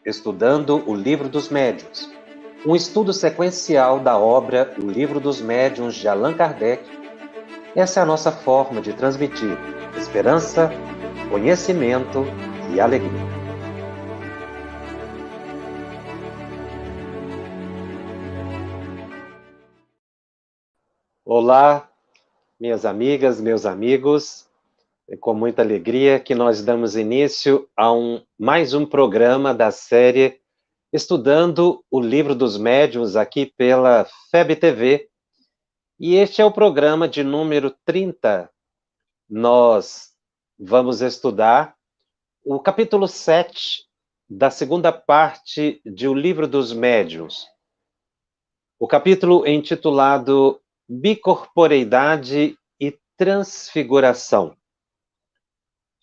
estudando o Livro dos Médiuns, um estudo sequencial da obra O Livro dos Médiuns de Allan Kardec. Essa é a nossa forma de transmitir esperança, conhecimento e alegria. Olá, minhas amigas, meus amigos. É com muita alegria que nós damos início a mais um programa da série Estudando o Livro dos Médiuns aqui pela FEB TV. E este é o programa de número 30. Nós vamos estudar o capítulo 7 da segunda parte de O Livro dos Médiuns. O capítulo intitulado Bicorporeidade e Transfiguração.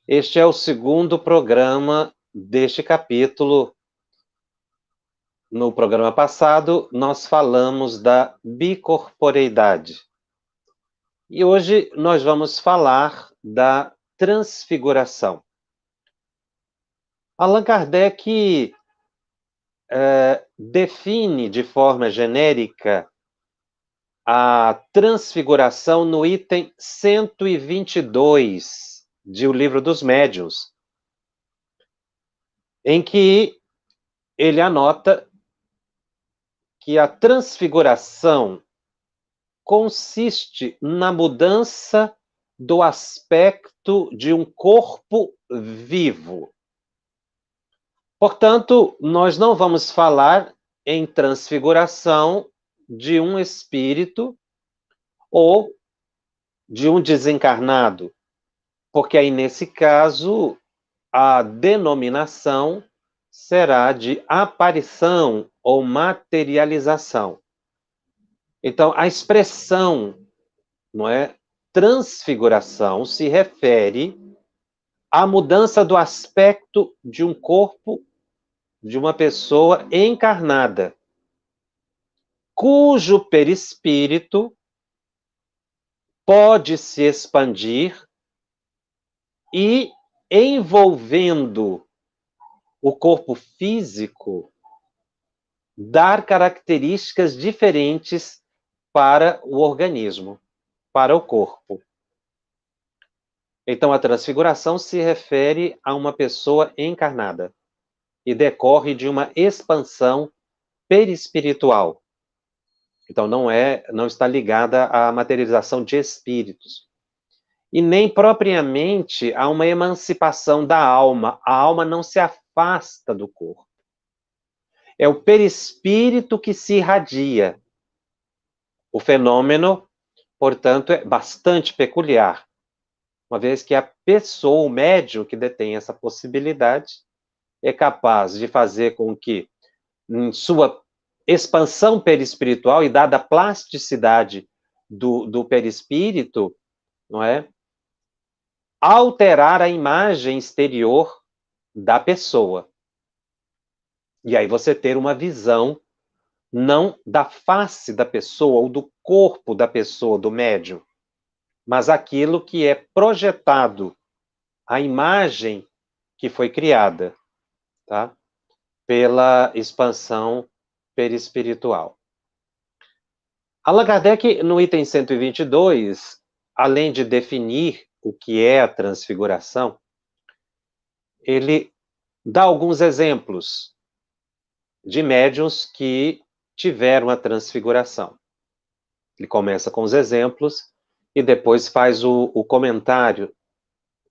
Este é o segundo programa deste capítulo. No programa passado, nós falamos da bicorporeidade. E hoje nós vamos falar da transfiguração. Allan Kardec define de forma genérica a transfiguração no item 122 de O Livro dos Médiuns, em que ele anota que a transfiguração consiste na mudança do aspecto de um corpo vivo. Portanto, nós não vamos falar em transfiguração de um espírito ou de um desencarnado, porque aí, nesse caso, a denominação será de aparição ou materialização. Então, a expressão, não é, transfiguração se refere à mudança do aspecto de um corpo de uma pessoa encarnada, cujo perispírito pode se expandir e, envolvendo o corpo físico, dar características diferentes para o organismo, para o corpo. Então, a transfiguração se refere a uma pessoa encarnada e decorre de uma expansão perispiritual. Então, não está ligada à materialização de espíritos. E nem propriamente a uma emancipação da alma. A alma não se afasta do corpo. É o perispírito que se irradia. O fenômeno, portanto, é bastante peculiar, uma vez que a pessoa, o médium que detém essa possibilidade, é capaz de fazer com que, em sua expansão perispiritual e dada a plasticidade do perispírito, não é, alterar a imagem exterior da pessoa. E aí você ter uma visão não da face da pessoa ou do corpo da pessoa, do médium, mas aquilo que é projetado, a imagem que foi criada, tá? Pela expansão perispiritual. Allan Kardec, no item 122, além de definir o que é a transfiguração, ele dá alguns exemplos de médiuns que tiveram a transfiguração. Ele começa com os exemplos e depois faz o comentário,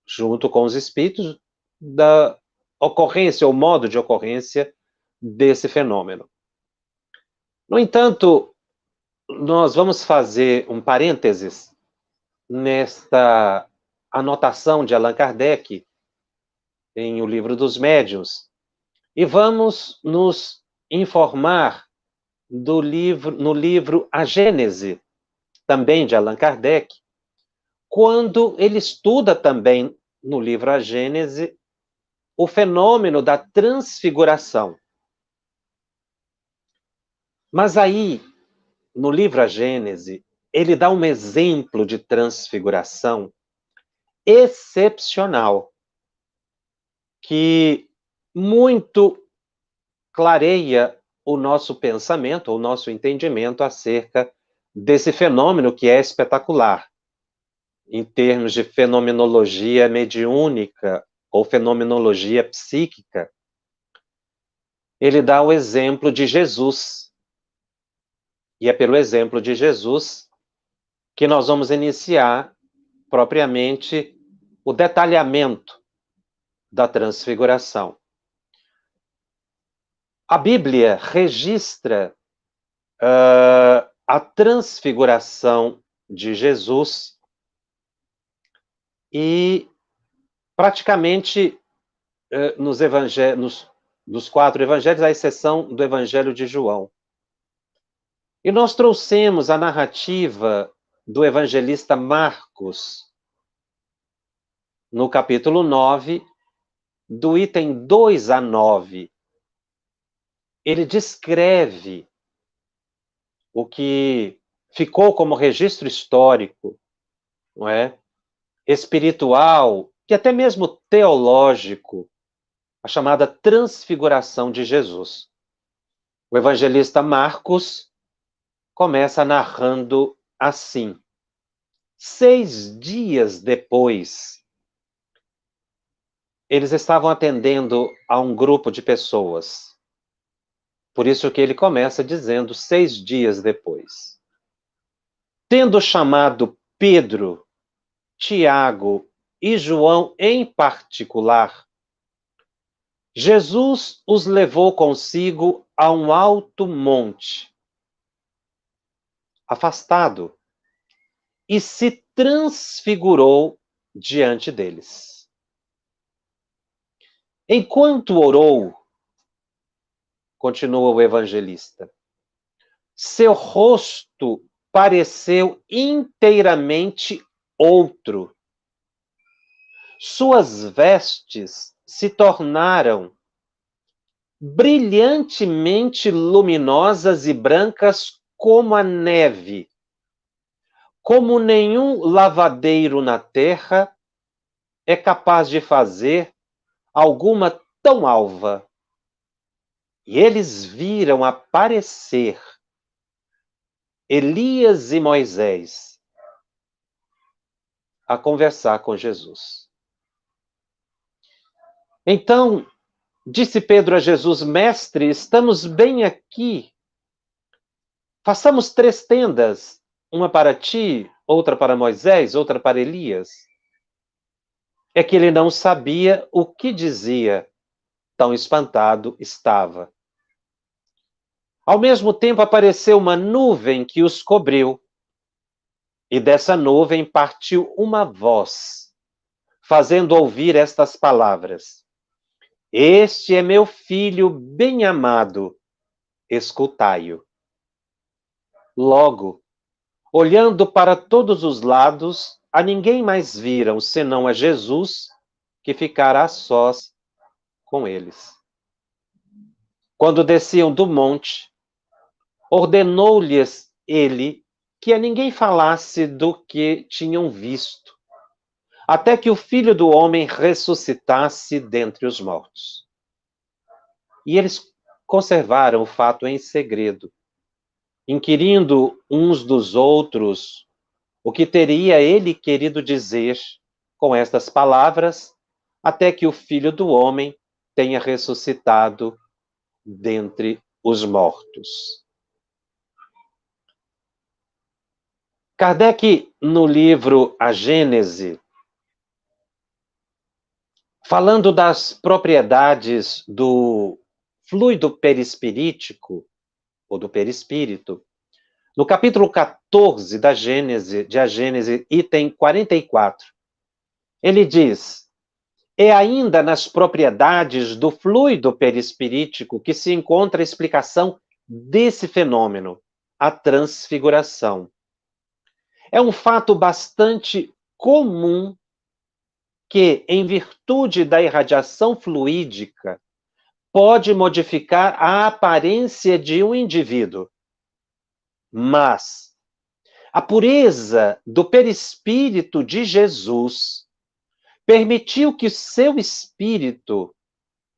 junto com os espíritos, da ocorrência, ou modo de ocorrência desse fenômeno. No entanto, nós vamos fazer um parênteses nesta anotação de Allan Kardec em O Livro dos Médiuns e vamos nos informar no livro A Gênese, também de Allan Kardec, quando ele estuda também no livro A Gênese o fenômeno da transfiguração. Mas aí, no livro A Gênese, ele dá um exemplo de transfiguração excepcional, que muito clareia o nosso pensamento, o nosso entendimento acerca desse fenômeno que é espetacular, em termos de fenomenologia mediúnica ou fenomenologia psíquica. Ele dá o exemplo de Jesus. E é pelo exemplo de Jesus que nós vamos iniciar propriamente o detalhamento da transfiguração. A Bíblia registra a transfiguração de Jesus e praticamente nos 4 evangelhos, à exceção do Evangelho de João. E nós trouxemos a narrativa do evangelista Marcos, no capítulo 9, do item 2 a 9. Ele descreve o que ficou como registro histórico, não é? Espiritual e até mesmo teológico, a chamada transfiguração de Jesus. O evangelista Marcos começa narrando assim: 6 dias depois, eles estavam atendendo a um grupo de pessoas. Por isso que ele começa dizendo 6 dias depois. Tendo chamado Pedro, Tiago e João em particular, Jesus os levou consigo a um alto monte, afastado, e se transfigurou diante deles. Enquanto orou, continua o evangelista, seu rosto pareceu inteiramente outro. Suas vestes se tornaram brilhantemente luminosas e brancas como a neve, como nenhum lavadeiro na terra é capaz de fazer alguma tão alva. E eles viram aparecer Elias e Moisés a conversar com Jesus. Então, disse Pedro a Jesus: Mestre, estamos bem aqui. Façamos 3 tendas, uma para ti, outra para Moisés, outra para Elias. É que ele não sabia o que dizia, tão espantado estava. Ao mesmo tempo apareceu uma nuvem que os cobriu, e dessa nuvem partiu uma voz, fazendo ouvir estas palavras: Este é meu filho bem-amado, escutai-o. Logo, olhando para todos os lados, a ninguém mais viram, senão a Jesus, que ficara a sós com eles. Quando desciam do monte, ordenou-lhes ele que a ninguém falasse do que tinham visto, até que o Filho do Homem ressuscitasse dentre os mortos. E eles conservaram o fato em segredo, inquirindo uns dos outros o que teria ele querido dizer com estas palavras, até que o Filho do Homem tenha ressuscitado dentre os mortos. Kardec, no livro A Gênese, falando das propriedades do fluido perispirítico, ou do perispírito, no capítulo 14 da Gênese, de A Gênese, item 44, ele diz: é ainda nas propriedades do fluido perispirítico que se encontra a explicação desse fenômeno, a transfiguração. É um fato bastante comum que, em virtude da irradiação fluídica, pode modificar a aparência de um indivíduo. Mas a pureza do perispírito de Jesus permitiu que seu espírito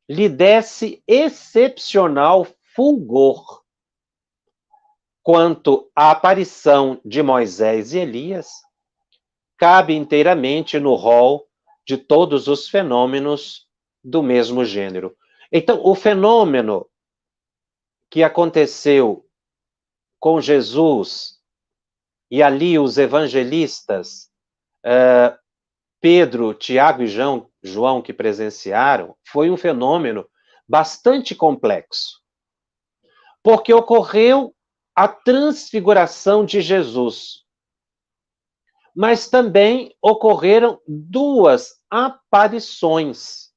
lhe desse excepcional fulgor. Quanto à aparição de Moisés e Elias, cabe inteiramente no rol de todos os fenômenos do mesmo gênero. Então, o fenômeno que aconteceu com Jesus e ali os evangelistas, Pedro, Tiago e João que presenciaram, foi um fenômeno bastante complexo, porque ocorreu a transfiguração de Jesus, mas também ocorreram duas aparições.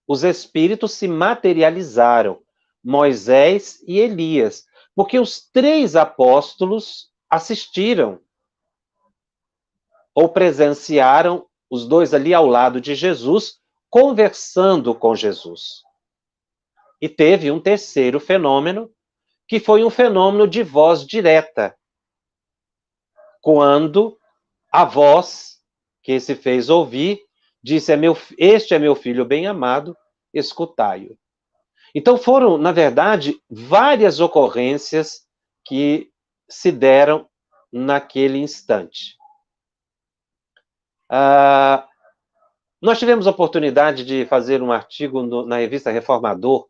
Os espíritos se materializaram, Moisés e Elias, porque os 3 apóstolos assistiram ou presenciaram os 2 ali ao lado de Jesus, conversando com Jesus. E teve um terceiro fenômeno, que foi um fenômeno de voz direta, quando a voz que se fez ouvir disse: este é meu filho bem-amado, escutai-o. Então foram, na verdade, várias ocorrências que se deram naquele instante. Nós tivemos a oportunidade de fazer um artigo na revista Reformador,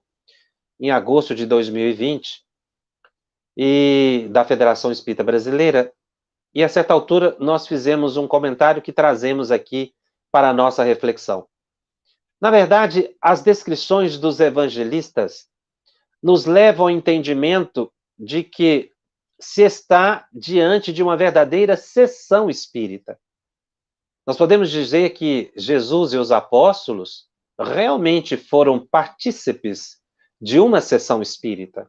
em agosto de 2020, e da Federação Espírita Brasileira, e a certa altura nós fizemos um comentário que trazemos aqui para a nossa reflexão. Na verdade, as descrições dos evangelistas nos levam ao entendimento de que se está diante de uma verdadeira sessão espírita. Nós podemos dizer que Jesus e os apóstolos realmente foram partícipes de uma sessão espírita,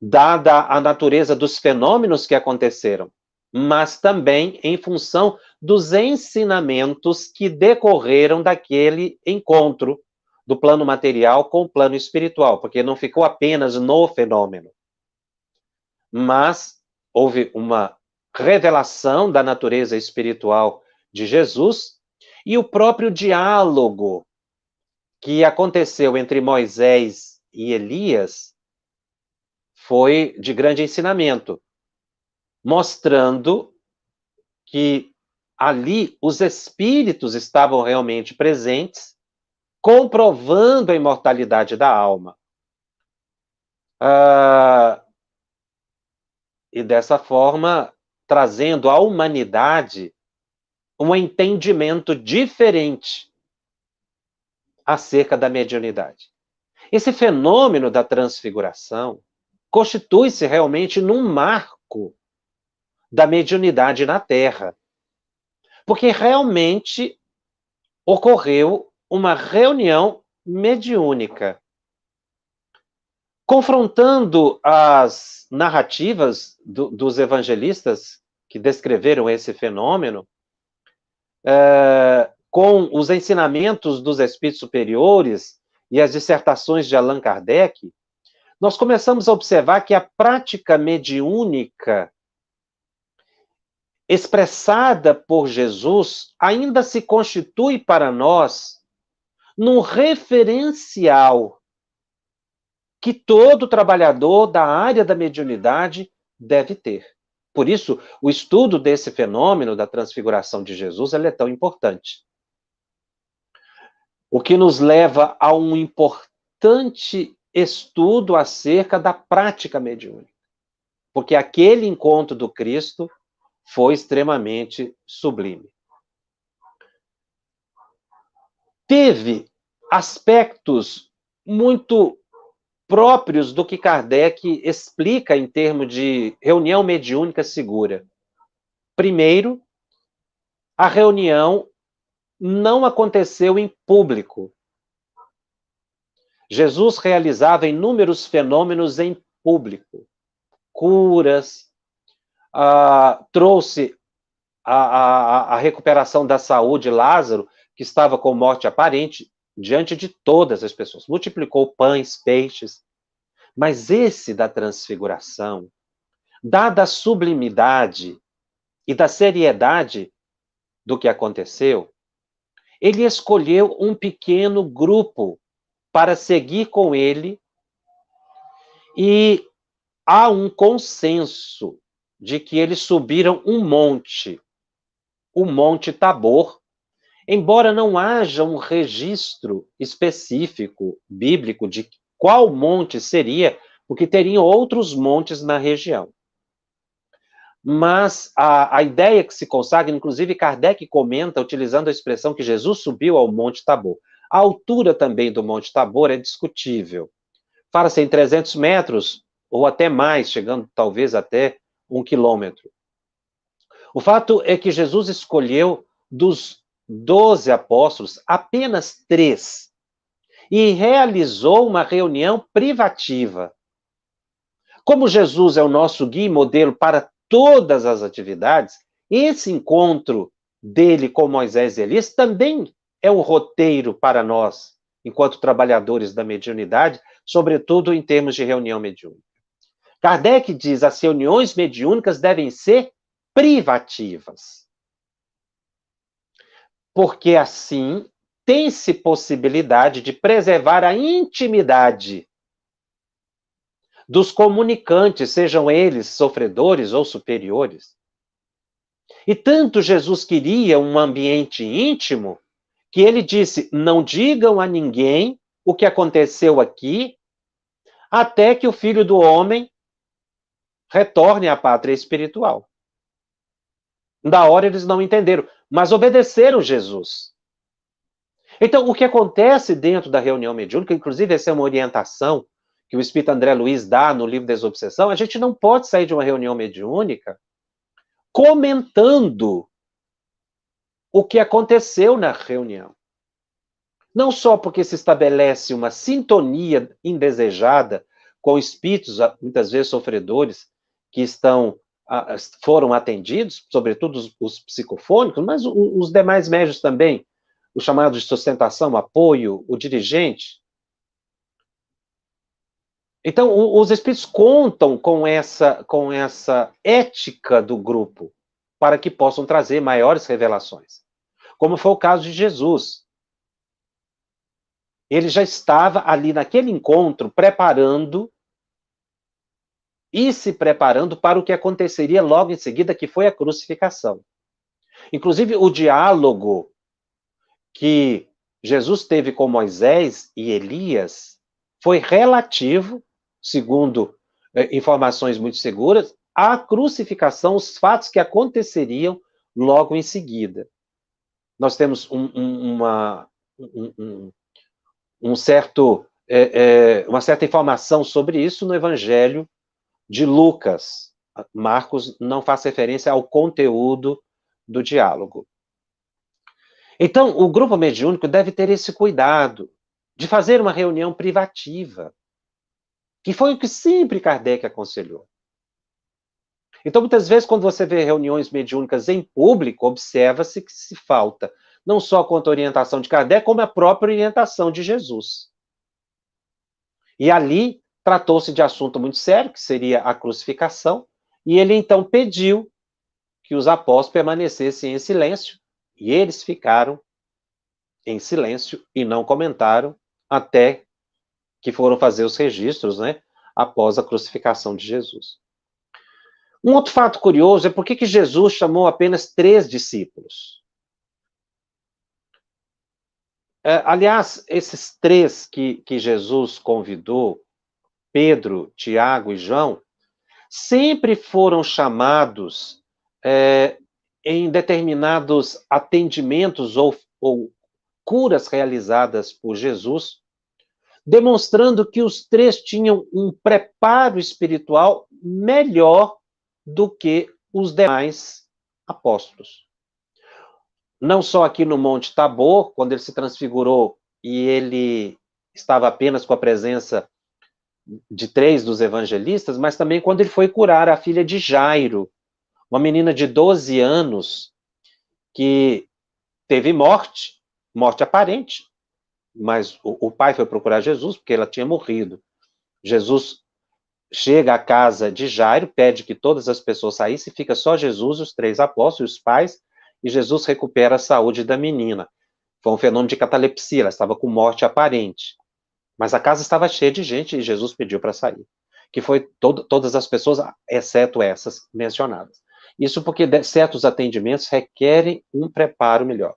dada a natureza dos fenômenos que aconteceram, mas também em função dos ensinamentos que decorreram daquele encontro do plano material com o plano espiritual, porque não ficou apenas no fenômeno, mas houve uma revelação da natureza espiritual de Jesus e o próprio diálogo que aconteceu entre Moisés e Elias foi de grande ensinamento, mostrando que ali os espíritos estavam realmente presentes, comprovando a imortalidade da alma. E dessa forma, trazendo à humanidade um entendimento diferente acerca da mediunidade. Esse fenômeno da transfiguração constitui-se realmente num marco da mediunidade na Terra, porque realmente ocorreu uma reunião mediúnica, confrontando as narrativas dos evangelistas que descreveram esse fenômeno, com os ensinamentos dos espíritos superiores e as dissertações de Allan Kardec, nós começamos a observar que a prática mediúnica expressada por Jesus ainda se constitui para nós num referencial que todo trabalhador da área da mediunidade deve ter. Por isso, o estudo desse fenômeno da transfiguração de Jesus é tão importante. O que nos leva a um importante estudo acerca da prática mediúnica. Porque aquele encontro do Cristo foi extremamente sublime. Teve aspectos muito próprios do que Kardec explica em termos de reunião mediúnica segura. Primeiro, a reunião não aconteceu em público. Jesus realizava inúmeros fenômenos em público. Curas, trouxe a recuperação da saúde de Lázaro, que estava com morte aparente, diante de todas as pessoas. Multiplicou pães, peixes. Mas esse da transfiguração, dada a sublimidade e da seriedade do que aconteceu, ele escolheu um pequeno grupo para seguir com ele, e há um consenso de que eles subiram um monte, o Monte Tabor, embora não haja um registro específico bíblico de qual monte seria, porque teriam outros montes na região. Mas a ideia que se consagra, inclusive Kardec comenta, utilizando a expressão que Jesus subiu ao Monte Tabor. A altura também do Monte Tabor é discutível. Fala-se em 300 metros, ou até mais, chegando talvez até 1 quilômetro. O fato é que Jesus escolheu dos 12 apóstolos apenas 3 e realizou uma reunião privativa. Como Jesus é o nosso guia e modelo para todas as atividades, esse encontro dele com Moisés e Elias também é um roteiro para nós, enquanto trabalhadores da mediunidade, sobretudo em termos de reunião mediúnica. Kardec diz que as reuniões mediúnicas devem ser privativas, porque assim tem-se possibilidade de preservar a intimidade dos comunicantes, sejam eles sofredores ou superiores. E tanto Jesus queria um ambiente íntimo, que ele disse: não digam a ninguém o que aconteceu aqui, até que o Filho do Homem retorne à pátria espiritual. Da hora eles não entenderam, mas obedeceram Jesus. Então, o que acontece dentro da reunião mediúnica, inclusive essa é uma orientação que o Espírito André Luiz dá no livro Desobsessão, a gente não pode sair de uma reunião mediúnica comentando o que aconteceu na reunião. Não só porque se estabelece uma sintonia indesejada com espíritos, muitas vezes sofredores, que foram atendidos, sobretudo os psicofônicos, mas os demais médios também, os chamados de sustentação, apoio, o dirigente. Então, os espíritos contam com essa ética do grupo para que possam trazer maiores revelações. Como foi o caso de Jesus. Ele já estava ali naquele encontro se preparando para o que aconteceria logo em seguida, que foi a crucificação. Inclusive, o diálogo que Jesus teve com Moisés e Elias foi relativo, segundo informações muito seguras, à crucificação, os fatos que aconteceriam logo em seguida. Nós temos uma certa informação sobre isso no Evangelho de Lucas. Marcos não faz referência ao conteúdo do diálogo. Então, o grupo mediúnico deve ter esse cuidado de fazer uma reunião privativa, que foi o que sempre Kardec aconselhou. Então, muitas vezes, quando você vê reuniões mediúnicas em público, observa-se que se falta não só quanto à orientação de Kardec, como a própria orientação de Jesus. E ali tratou-se de assunto muito sério, que seria a crucificação, e ele então pediu que os apóstolos permanecessem em silêncio, e eles ficaram em silêncio e não comentaram até que foram fazer os registros, né, após a crucificação de Jesus. Um outro fato curioso é por que Jesus chamou apenas 3 discípulos. Aliás, esses 3 que Jesus convidou, Pedro, Tiago e João, sempre foram chamados em determinados atendimentos ou curas realizadas por Jesus, demonstrando que os 3 tinham um preparo espiritual melhor do que os demais apóstolos. Não só aqui no Monte Tabor, quando ele se transfigurou e ele estava apenas com a presença de 3 dos evangelistas, mas também quando ele foi curar a filha de Jairo, uma menina de 12 anos que teve morte aparente, mas o pai foi procurar Jesus porque ela tinha morrido. Jesus chega à casa de Jairo, pede que todas as pessoas saíssem, fica só Jesus, os 3 apóstolos, os pais, e Jesus recupera a saúde da menina. Foi um fenômeno de catalepsia, ela estava com morte aparente. Mas a casa estava cheia de gente e Jesus pediu para sair. Que foi todas as pessoas, exceto essas mencionadas. Isso porque certos atendimentos requerem um preparo melhor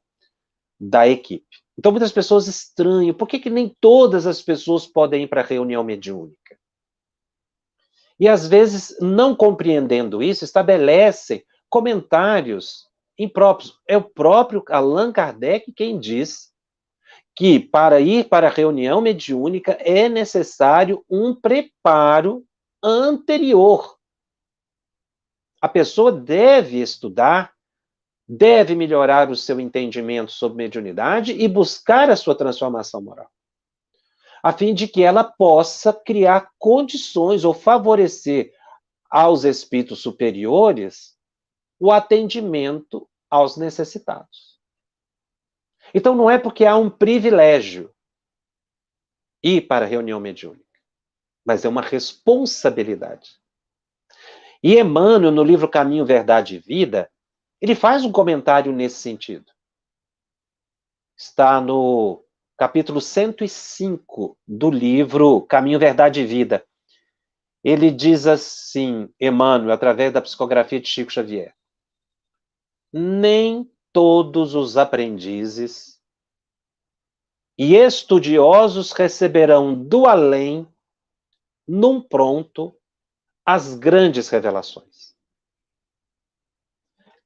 da equipe. Então, muitas pessoas estranham. Por que nem todas as pessoas podem ir para a reunião mediúnica? E, às vezes, não compreendendo isso, estabelecem comentários impróprios. É o próprio Allan Kardec quem diz que, para ir para a reunião mediúnica, é necessário um preparo anterior. A pessoa deve estudar, deve melhorar o seu entendimento sobre mediunidade e buscar a sua transformação moral, a fim de que ela possa criar condições ou favorecer aos espíritos superiores o atendimento aos necessitados. Então, não é porque há um privilégio ir para a reunião mediúnica, mas é uma responsabilidade. E Emmanuel, no livro Caminho, Verdade e Vida, ele faz um comentário nesse sentido. Está no capítulo 105 do livro Caminho, Verdade e Vida. Ele diz assim, Emmanuel, através da psicografia de Chico Xavier: nem todos os aprendizes e estudiosos receberão do além, num pronto, as grandes revelações.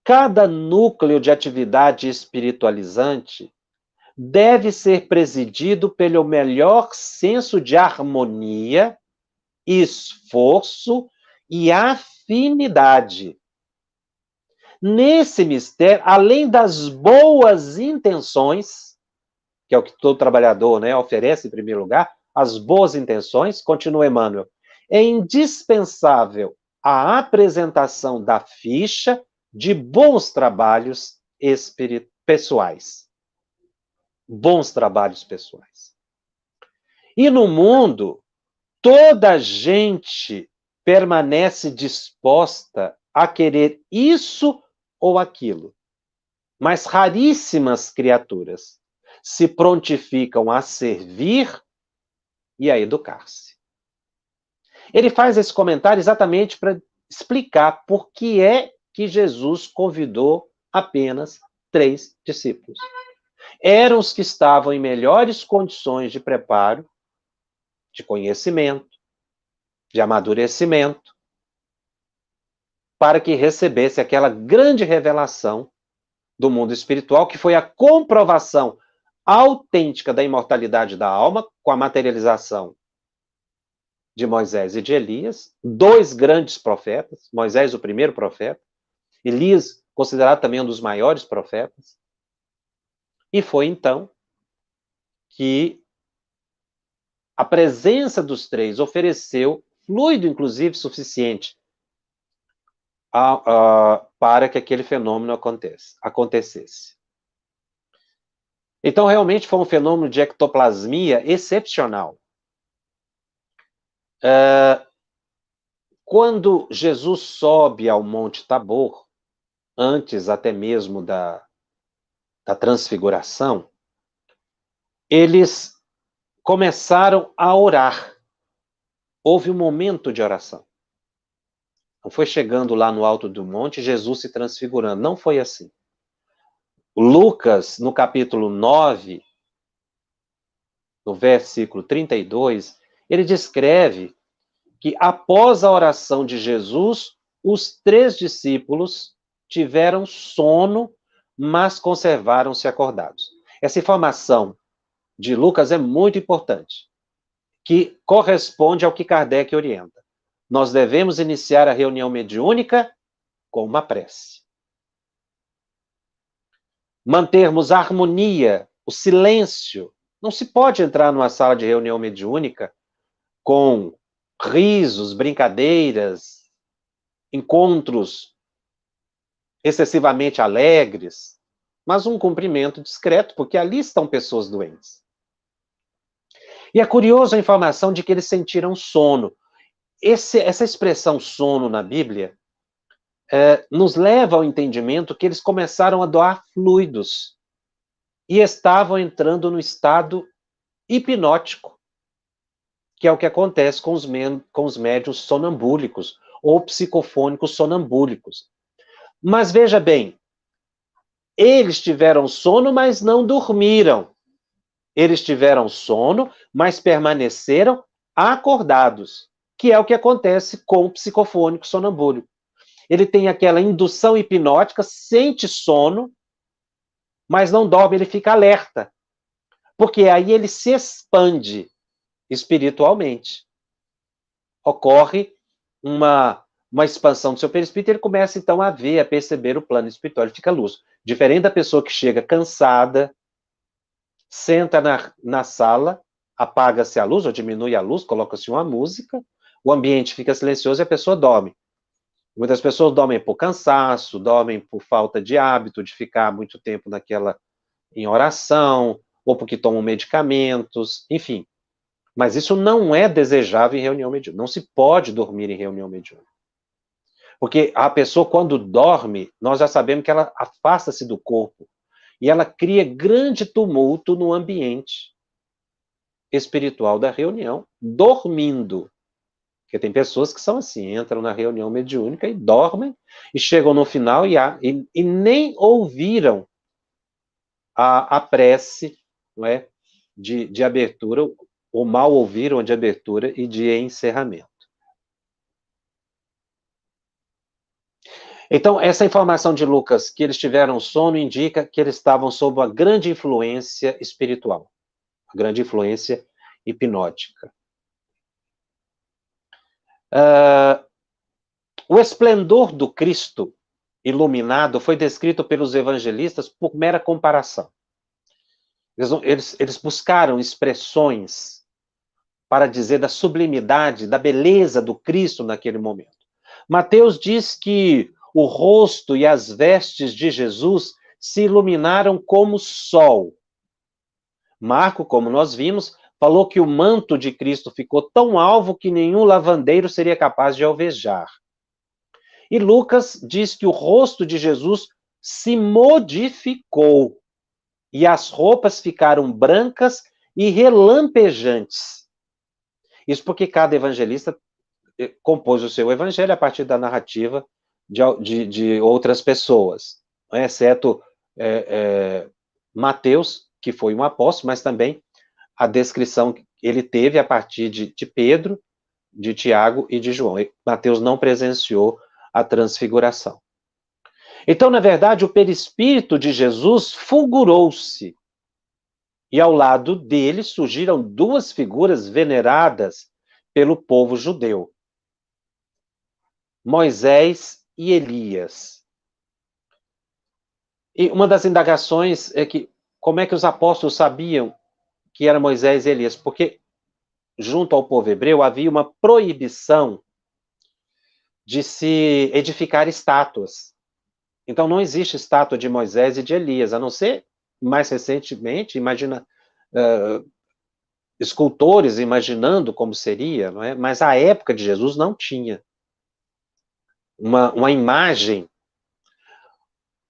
Cada núcleo de atividade espiritualizante deve ser presidido pelo melhor senso de harmonia, esforço e afinidade. Nesse mistério, além das boas intenções, que é o que todo trabalhador, né, oferece em primeiro lugar, as boas intenções, continua Emmanuel, é indispensável a apresentação da ficha de bons trabalhos pessoais. Bons trabalhos pessoais. E no mundo, toda a gente permanece disposta a querer isso ou aquilo. Mas raríssimas criaturas se prontificam a servir e a educar-se. Ele faz esse comentário exatamente para explicar por que é que Jesus convidou apenas 3 discípulos. Eram os que estavam em melhores condições de preparo, de conhecimento, de amadurecimento, para que recebesse aquela grande revelação do mundo espiritual, que foi a comprovação autêntica da imortalidade da alma, com a materialização de Moisés e de Elias, 2 grandes profetas, Moisés o primeiro profeta, Elias considerado também um dos maiores profetas, e foi então que a presença dos 3 ofereceu fluido, inclusive, suficiente para que aquele fenômeno acontecesse. Então, realmente foi um fenômeno de ectoplasmia excepcional. Quando Jesus sobe ao Monte Tabor, antes até mesmo da transfiguração, eles começaram a orar. Houve um momento de oração. Não foi chegando lá no alto do monte, Jesus se transfigurando. Não foi assim. Lucas, no capítulo 9, no versículo 32, ele descreve que após a oração de Jesus, os 3 discípulos tiveram sono, mas conservaram-se acordados. Essa informação de Lucas é muito importante, que corresponde ao que Kardec orienta. Nós devemos iniciar a reunião mediúnica com uma prece. Mantermos a harmonia, o silêncio. Não se pode entrar numa sala de reunião mediúnica com risos, brincadeiras, encontros excessivamente alegres, mas um cumprimento discreto, porque ali estão pessoas doentes. E é curioso a informação de que eles sentiram sono. Essa expressão sono na Bíblia nos leva ao entendimento que eles começaram a doar fluidos e estavam entrando no estado hipnótico. que é o que acontece com os médiuns sonambúlicos ou psicofônicos sonambúlicos. Mas veja bem, eles tiveram sono, mas não dormiram. Eles tiveram sono, mas permaneceram acordados, que é o que acontece com o psicofônico sonambúlico. Ele tem aquela indução hipnótica, sente sono, mas não dorme, ele fica alerta. Porque aí ele se expande espiritualmente. Ocorre uma expansão do seu perispírito, ele começa então a ver, a perceber o plano espiritual, ele fica lúcido. Diferente da pessoa que chega cansada, senta na sala, apaga-se a luz, ou diminui a luz, coloca-se uma música, o ambiente fica silencioso e a pessoa dorme. Muitas pessoas dormem por cansaço, dormem por falta de hábito de ficar muito tempo em oração, ou porque tomam medicamentos, enfim. Mas isso não é desejável em reunião mediúnica. Não se pode dormir em reunião mediúnica. Porque a pessoa, quando dorme, nós já sabemos que ela afasta-se do corpo. E ela cria grande tumulto no ambiente espiritual da reunião, dormindo. Porque tem pessoas que são assim, entram na reunião mediúnica e dormem, e chegam no final e nem ouviram a prece, não é, de abertura, ou mal ouviram a de abertura e de encerramento. Então, essa informação de Lucas, que eles tiveram sono, indica que eles estavam sob uma grande influência espiritual, uma grande influência hipnótica. O esplendor do Cristo iluminado foi descrito pelos evangelistas por mera comparação. Eles buscaram expressões para dizer da sublimidade, da beleza do Cristo naquele momento. Mateus diz que o rosto e as vestes de Jesus se iluminaram como sol. Marco, como nós vimos, falou que o manto de Cristo ficou tão alvo que nenhum lavandeiro seria capaz de alvejar. E Lucas diz que o rosto de Jesus se modificou e as roupas ficaram brancas e relampejantes. Isso porque cada evangelista compôs o seu evangelho a partir da narrativa de outras pessoas, né? Exceto Mateus, que foi um apóstolo, mas também a descrição que ele teve a partir de Pedro, de Tiago e de João. Mateus não presenciou a transfiguração. Então, na verdade, o perispírito de Jesus fulgurou-se. E ao lado dele surgiram duas figuras veneradas pelo povo judeu: Moisés e Elias. E uma das indagações é que como é que os apóstolos sabiam que era Moisés e Elias? Porque junto ao povo hebreu havia uma proibição de se edificar estátuas. Então não existe estátua de Moisés e de Elias, a não ser mais recentemente, escultores imaginando como seria, não é? Mas a época de Jesus não tinha uma imagem.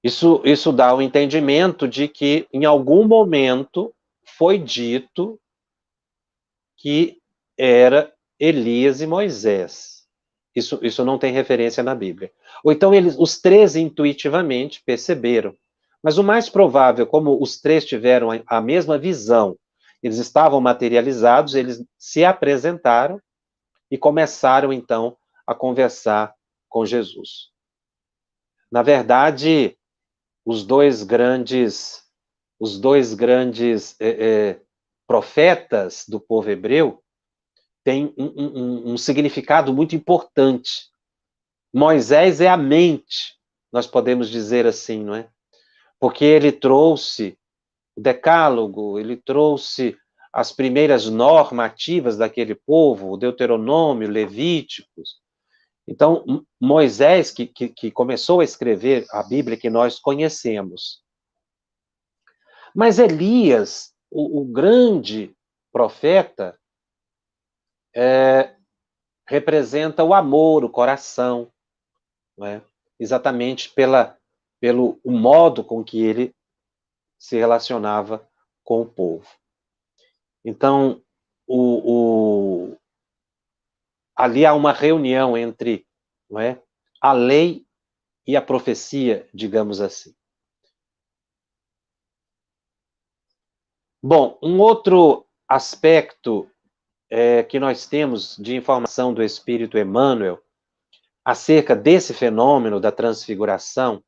Isso dá o entendimento de que em algum momento foi dito que era Elias e Moisés. Isso não tem referência na Bíblia. Ou então os três intuitivamente perceberam. Mas o mais provável, como os três tiveram a mesma visão, eles estavam materializados, eles se apresentaram e começaram então a conversar com Jesus. Na verdade, os dois grandes profetas do povo hebreu têm um significado muito importante. Moisés é a mente, nós podemos dizer assim, não é? Porque ele trouxe o decálogo, ele trouxe as primeiras normativas daquele povo, o Deuteronômio, Levíticos. Então, Moisés, que começou a escrever a Bíblia que nós conhecemos. Mas Elias, o grande profeta, representa o amor, o coração, não é? Exatamente pelo modo com que ele se relacionava com o povo. Então, ali há uma reunião entre, não é, a lei e a profecia, digamos assim. Bom, um outro aspecto que nós temos de informação do Espírito Emmanuel acerca desse fenômeno da transfiguração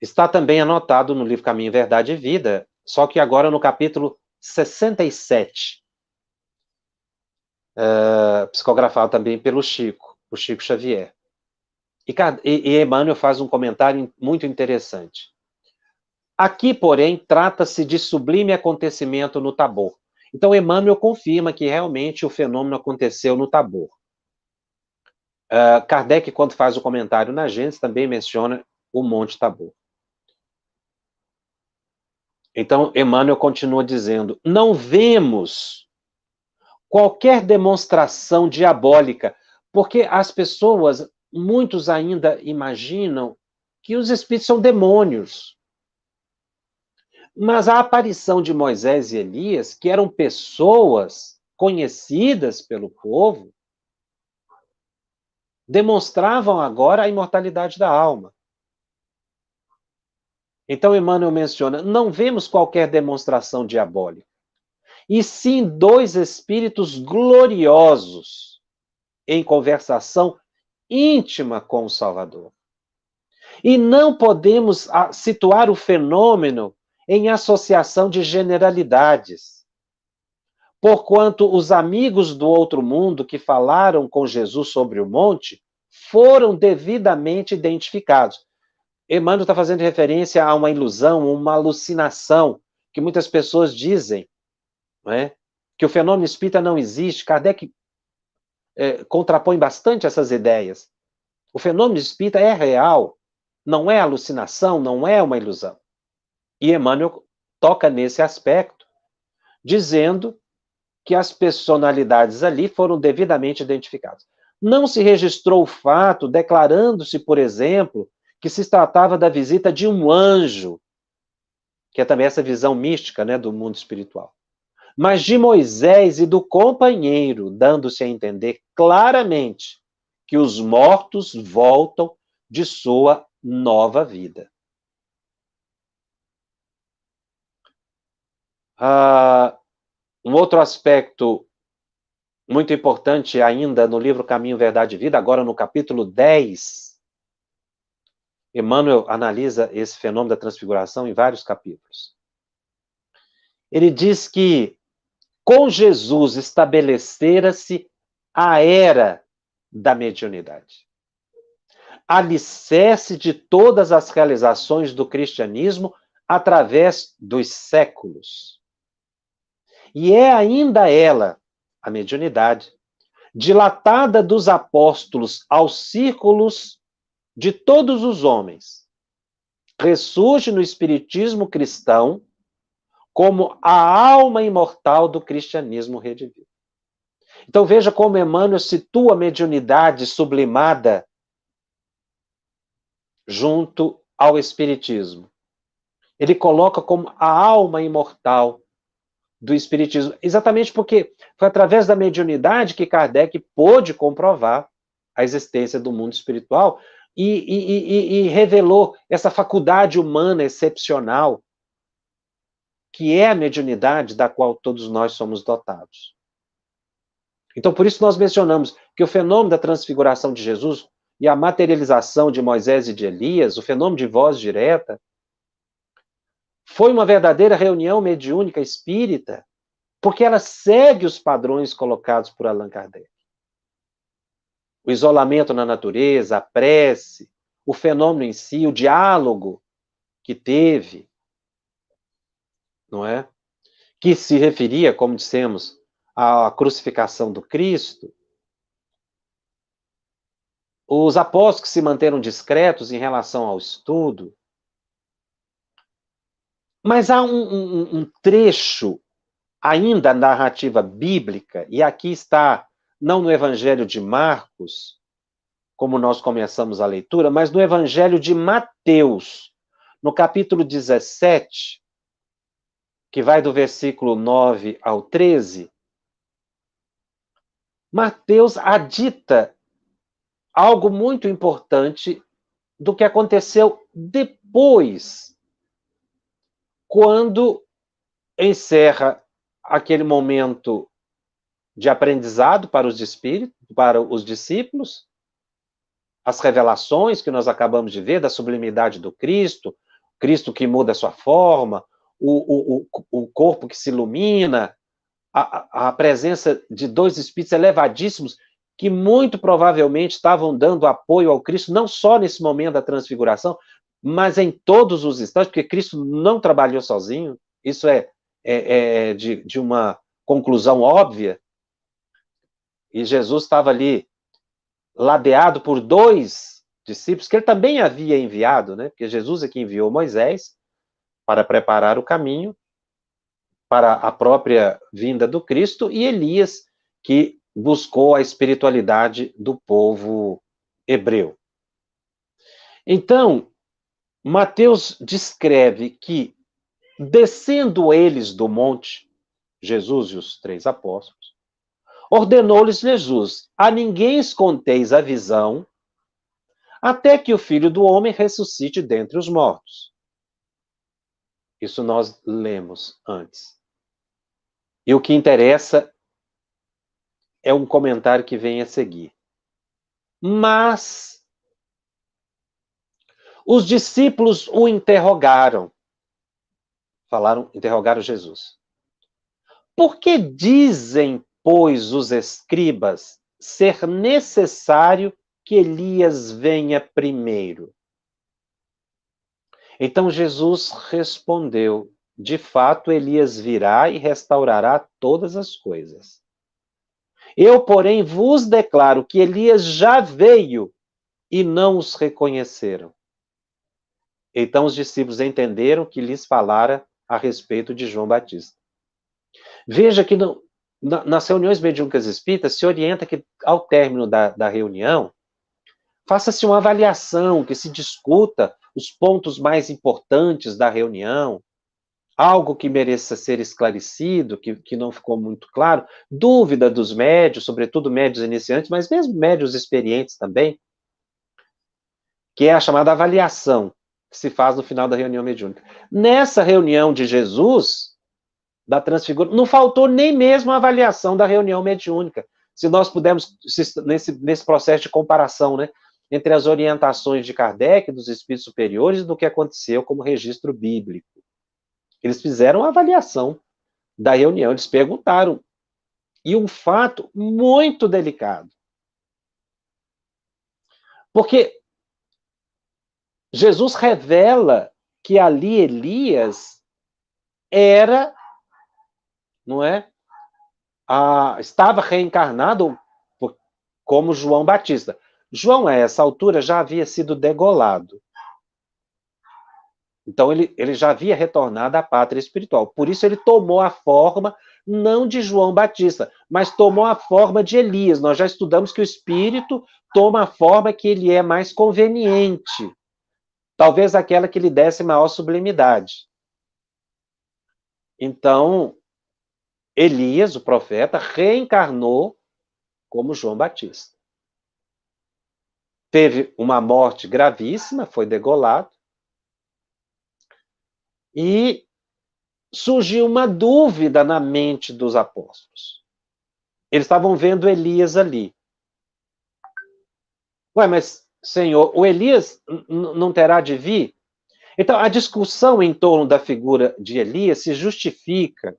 está também anotado no livro Caminho, Verdade e Vida, só que agora no capítulo 67, psicografado também pelo Chico, o Chico Xavier. E Emmanuel faz um comentário muito interessante. Aqui, porém, trata-se de sublime acontecimento no Tabor. Então, Emmanuel confirma que realmente o fenômeno aconteceu no Tabor. Kardec, quando faz o comentário na Gênesis, também menciona o Monte Tabor. Então, Emmanuel continua dizendo: não vemos qualquer demonstração diabólica, porque as pessoas, muitos ainda imaginam que os espíritos são demônios. Mas a aparição de Moisés e Elias, que eram pessoas conhecidas pelo povo, demonstravam agora a imortalidade da alma. Então, Emmanuel menciona: não vemos qualquer demonstração diabólica, e sim dois espíritos gloriosos em conversação íntima com o Salvador. E não podemos situar o fenômeno em associação de generalidades, porquanto os amigos do outro mundo que falaram com Jesus sobre o monte foram devidamente identificados. Emmanuel está fazendo referência a uma ilusão, uma alucinação, que muitas pessoas dizem, não é? Que o fenômeno espírita não existe. Kardec contrapõe bastante essas ideias. O fenômeno espírita é real, não é alucinação, não é uma ilusão. E Emmanuel toca nesse aspecto, dizendo que as personalidades ali foram devidamente identificadas. Não se registrou o fato, declarando-se, por exemplo, que se tratava da visita de um anjo, que é também essa visão mística, né, do mundo espiritual, mas de Moisés e do companheiro, dando-se a entender claramente que os mortos voltam de sua nova vida. Um outro aspecto muito importante ainda no livro Caminho, Verdade e Vida, agora no capítulo 10, Emmanuel analisa esse fenômeno da transfiguração em vários capítulos. Ele diz que com Jesus estabelecera-se a era da mediunidade, alicerce de todas as realizações do cristianismo através dos séculos. E é ainda ela, a mediunidade, dilatada dos apóstolos aos círculos de todos os homens, ressurge no espiritismo cristão como a alma imortal do cristianismo redivivo. Então veja como Emmanuel situa a mediunidade sublimada junto ao espiritismo. Ele coloca como a alma imortal do espiritismo, exatamente porque foi através da mediunidade que Kardec pôde comprovar a existência do mundo espiritual e revelou essa faculdade humana excepcional que é a mediunidade da qual todos nós somos dotados. Então, por isso nós mencionamos que o fenômeno da transfiguração de Jesus e a materialização de Moisés e de Elias, o fenômeno de voz direta, foi uma verdadeira reunião mediúnica espírita, porque ela segue os padrões colocados por Allan Kardec. O isolamento na natureza, a prece, o fenômeno em si, o diálogo que teve, não é? Que se referia, como dissemos, à crucificação do Cristo. Os apóstolos que se manteram discretos em relação ao estudo. Mas há um trecho ainda na narrativa bíblica, e aqui está, não no Evangelho de Marcos, como nós começamos a leitura, mas no Evangelho de Mateus, no capítulo 17, que vai do versículo 9 ao 13, Mateus adita algo muito importante do que aconteceu depois, quando encerra aquele momento de aprendizado para os discípulos, as revelações que nós acabamos de ver da sublimidade do Cristo, Cristo que muda a sua forma, o corpo que se ilumina, a presença de dois espíritos elevadíssimos que muito provavelmente estavam dando apoio ao Cristo, não só nesse momento da transfiguração, mas em todos os instantes, porque Cristo não trabalhou sozinho, isso é de uma conclusão óbvia, e Jesus estava ali ladeado por dois discípulos que ele também havia enviado, né? Porque Jesus é que enviou Moisés para preparar o caminho para a própria vinda do Cristo, e Elias, que buscou a espiritualidade do povo hebreu. Então, Mateus descreve que, descendo eles do monte, Jesus e os 3 apóstolos, ordenou-lhes Jesus: a ninguém conteis a visão, até que o Filho do Homem ressuscite dentre os mortos. Isso nós lemos antes. E o que interessa é um comentário que vem a seguir. Mas os discípulos o interrogaram. Interrogaram Jesus. Por que dizem, pois, os escribas ser necessário que Elias venha primeiro? Então Jesus respondeu: de fato, Elias virá e restaurará todas as coisas. Eu, porém, vos declaro que Elias já veio e não os reconheceram. Então os discípulos entenderam que lhes falara a respeito de João Batista. Veja que nas reuniões mediúnicas espíritas se orienta que, ao término da reunião, faça-se uma avaliação, que se discuta os pontos mais importantes da reunião, algo que mereça ser esclarecido, que não ficou muito claro, dúvida dos médios, sobretudo médios iniciantes, mas mesmo médios experientes também, que é a chamada avaliação, que se faz no final da reunião mediúnica. Nessa reunião de Jesus, da transfiguração, não faltou nem mesmo a avaliação da reunião mediúnica. Se nós pudermos, nesse processo de comparação, né, entre as orientações de Kardec, dos espíritos superiores, e do que aconteceu como registro bíblico. Eles fizeram a avaliação da reunião, eles perguntaram. E um fato muito delicado. Porque Jesus revela que ali Elias era, não é? Estava reencarnado como João Batista. João, a essa altura, já havia sido degolado. Então, ele já havia retornado à pátria espiritual. Por isso, ele tomou a forma, não de João Batista, mas tomou a forma de Elias. Nós já estudamos que o espírito toma a forma que ele é mais conveniente. Talvez aquela que lhe desse maior sublimidade. Então, Elias, o profeta, reencarnou como João Batista. Teve uma morte gravíssima, foi degolado. E surgiu uma dúvida na mente dos apóstolos. Eles estavam vendo Elias ali. Ué, mas, Senhor, o Elias não terá de vir? Então, a discussão em torno da figura de Elias se justifica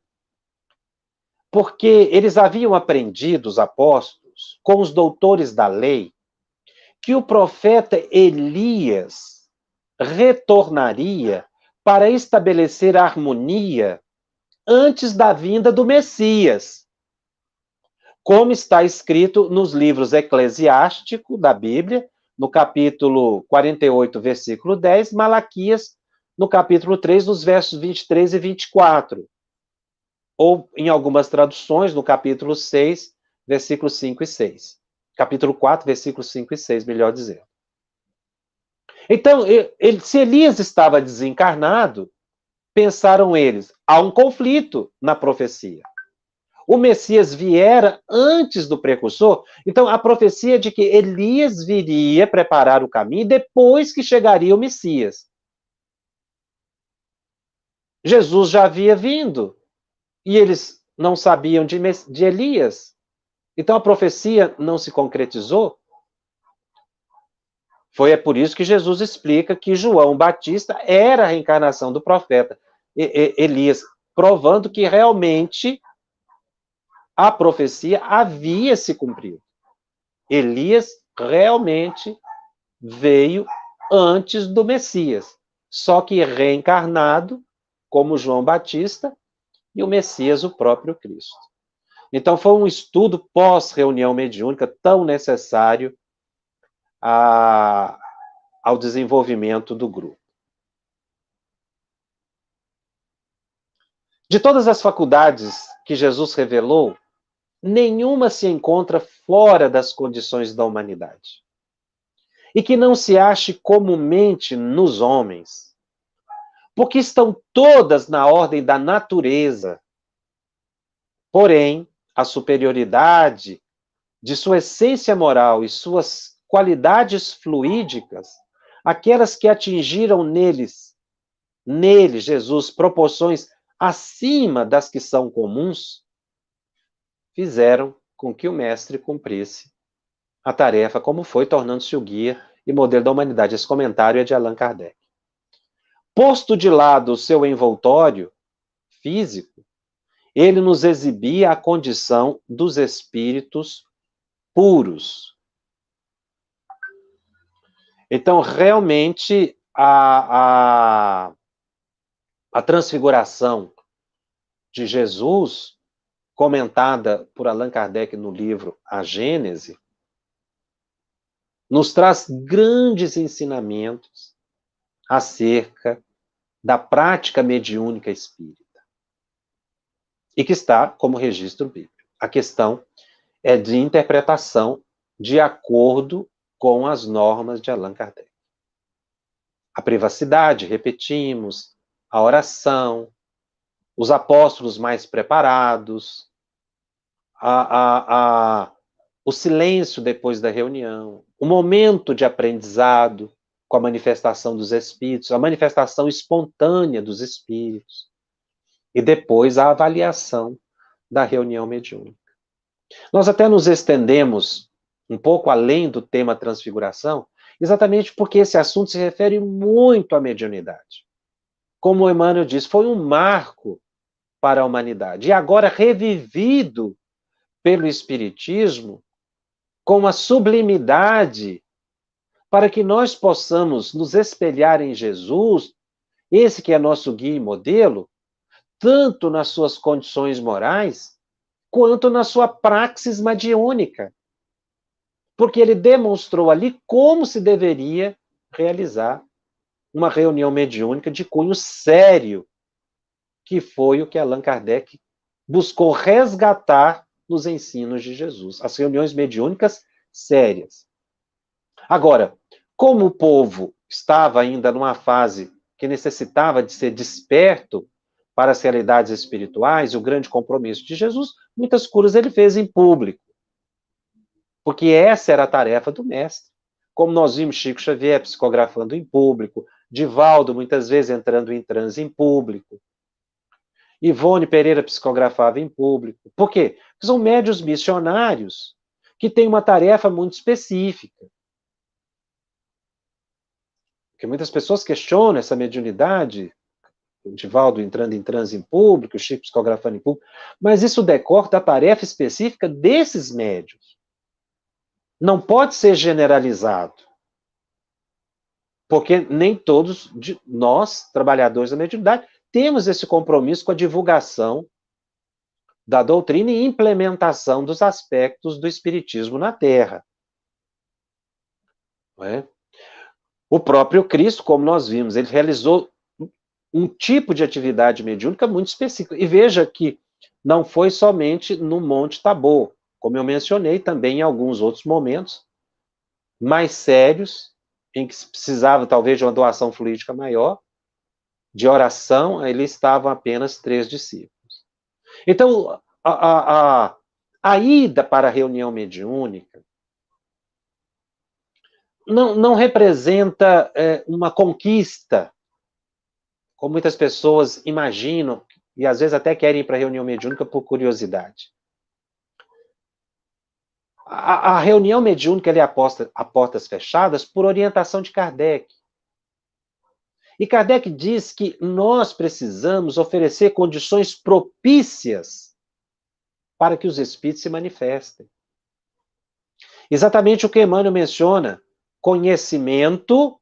porque eles haviam aprendido, os apóstolos, com os doutores da lei, que o profeta Elias retornaria para estabelecer a harmonia antes da vinda do Messias, como está escrito nos livros eclesiásticos da Bíblia, no capítulo 48, versículo 10, Malaquias, no capítulo 3, nos versos 23 e 24. Ou, em algumas traduções, no capítulo 6, versículos 5 e 6. Capítulo 4, versículos 5 e 6, melhor dizendo. Então, se Elias estava desencarnado, pensaram eles, há um conflito na profecia. O Messias viera antes do precursor, então a profecia de que Elias viria preparar o caminho depois que chegaria o Messias. Jesus já havia vindo e eles não sabiam de Elias. Então a profecia não se concretizou. Foi por isso que Jesus explica que João Batista era a reencarnação do profeta Elias, provando que realmente a profecia havia se cumprido. Elias realmente veio antes do Messias, só que reencarnado como João Batista e o Messias, o próprio Cristo. Então foi um estudo pós-reunião mediúnica tão necessário ao desenvolvimento do grupo. De todas as faculdades que Jesus revelou, nenhuma se encontra fora das condições da humanidade. E que não se ache comumente nos homens, porque estão todas na ordem da natureza. Porém, a superioridade de sua essência moral e suas qualidades fluídicas, aquelas que atingiram nele, Jesus, proporções acima das que são comuns, fizeram com que o mestre cumprisse a tarefa, como foi, tornando-se o guia e modelo da humanidade. Esse comentário é de Allan Kardec. Posto de lado o seu envoltório físico, ele nos exibia a condição dos espíritos puros. Então, realmente, a transfiguração de Jesus, comentada por Allan Kardec no livro A Gênese, nos traz grandes ensinamentos acerca da prática mediúnica espírita. E que está como registro bíblico. A questão é de interpretação de acordo com as normas de Allan Kardec. A privacidade, repetimos, a oração, os apóstolos mais preparados, o silêncio depois da reunião, o momento de aprendizado com a manifestação dos espíritos, a manifestação espontânea dos espíritos, e depois a avaliação da reunião mediúnica. Nós até nos estendemos um pouco além do tema transfiguração, exatamente porque esse assunto se refere muito à mediunidade. Como Emmanuel diz, foi um marco para a humanidade, e agora revivido pelo Espiritismo com uma sublimidade para que nós possamos nos espelhar em Jesus, esse que é nosso guia e modelo, tanto nas suas condições morais, quanto na sua praxis mediúnica. Porque ele demonstrou ali como se deveria realizar uma reunião mediúnica de cunho sério, que foi o que Allan Kardec buscou resgatar nos ensinos de Jesus, as reuniões mediúnicas sérias. Agora, como o povo estava ainda numa fase que necessitava de ser desperto para as realidades espirituais e o grande compromisso de Jesus, muitas curas ele fez em público, porque essa era a tarefa do mestre. Como nós vimos Chico Xavier psicografando em público, Divaldo muitas vezes entrando em transe em público, Ivone Pereira psicografava em público. Por quê? Porque são médiuns missionários que têm uma tarefa muito específica. Porque muitas pessoas questionam essa mediunidade, o Divaldo entrando em transe em público, o Chico psicografando em público, mas isso decorre da tarefa específica desses médiuns. Não pode ser generalizado. Porque nem todos nós, trabalhadores da mediunidade, temos esse compromisso com a divulgação da doutrina e implementação dos aspectos do espiritismo na Terra. Não é? O próprio Cristo, como nós vimos, ele realizou um tipo de atividade mediúnica muito específico. E veja que não foi somente no Monte Tabor, como eu mencionei também em alguns outros momentos mais sérios, em que se precisava talvez de uma doação fluídica maior, de oração, ali estavam apenas 3 discípulos. Então, a ida para a reunião mediúnica não representa uma conquista, como muitas pessoas imaginam, e às vezes até querem ir para a reunião mediúnica por curiosidade. A reunião mediúnica é a portas fechadas por orientação de Kardec. E Kardec diz que nós precisamos oferecer condições propícias para que os espíritos se manifestem. Exatamente o que Emmanuel menciona: conhecimento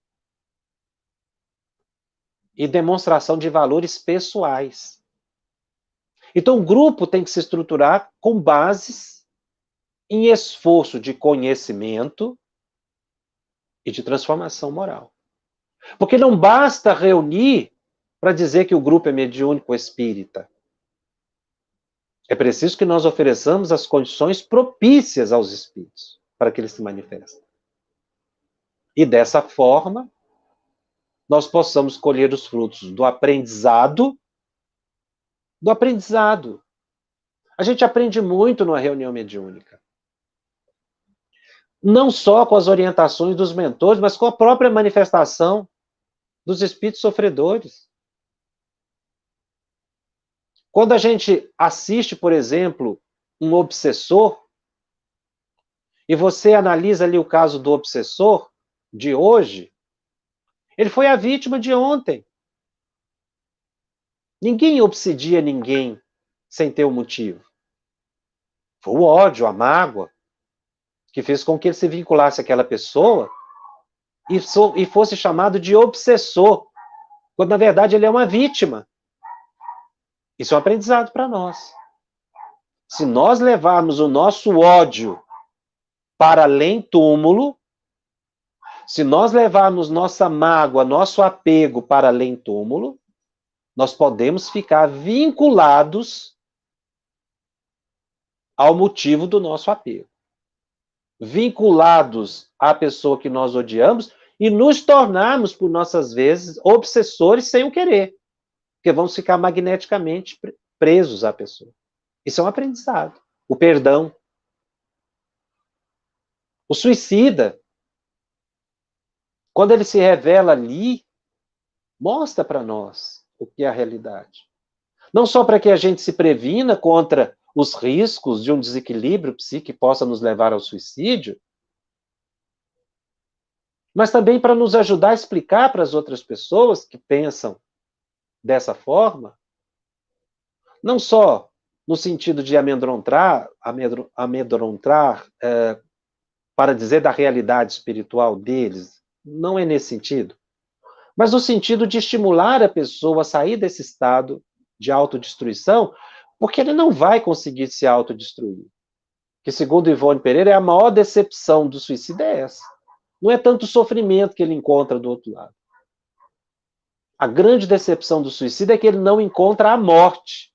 e demonstração de valores pessoais. Então, o grupo tem que se estruturar com bases em esforço de conhecimento e de transformação moral. Porque não basta reunir para dizer que o grupo é mediúnico espírita. É preciso que nós ofereçamos as condições propícias aos espíritos para que eles se manifestem. E dessa forma, nós possamos colher os frutos do aprendizado. A gente aprende muito numa reunião mediúnica. Não só com as orientações dos mentores, mas com a própria manifestação dos espíritos sofredores. Quando a gente assiste, por exemplo, um obsessor, e você analisa ali o caso do obsessor de hoje, ele foi a vítima de ontem. Ninguém obsedia ninguém sem ter um motivo. Foi o ódio, a mágoa, que fez com que ele se vinculasse àquela pessoa e fosse chamado de obsessor, quando na verdade ele é uma vítima. Isso é um aprendizado para nós. Se nós levarmos o nosso ódio para além túmulo, se nós levarmos nossa mágoa, nosso apego para além túmulo, nós podemos ficar vinculados ao motivo do nosso apego. Vinculados à pessoa que nós odiamos e nos tornarmos, por nossas vezes, obsessores sem o querer, porque vamos ficar magneticamente presos à pessoa. Isso é um aprendizado. O perdão. O suicida, quando ele se revela ali, mostra para nós o que é a realidade. Não só para que a gente se previna contra os riscos de um desequilíbrio psíquico que possa nos levar ao suicídio, mas também para nos ajudar a explicar para as outras pessoas que pensam dessa forma, não só no sentido de amedrontar para dizer da realidade espiritual deles, não é nesse sentido, mas no sentido de estimular a pessoa a sair desse estado de autodestruição, porque ele não vai conseguir se autodestruir. Que, segundo Ivone Pereira, é a maior decepção do suicida é essa. Não é tanto o sofrimento que ele encontra do outro lado. A grande decepção do suicida é que ele não encontra a morte.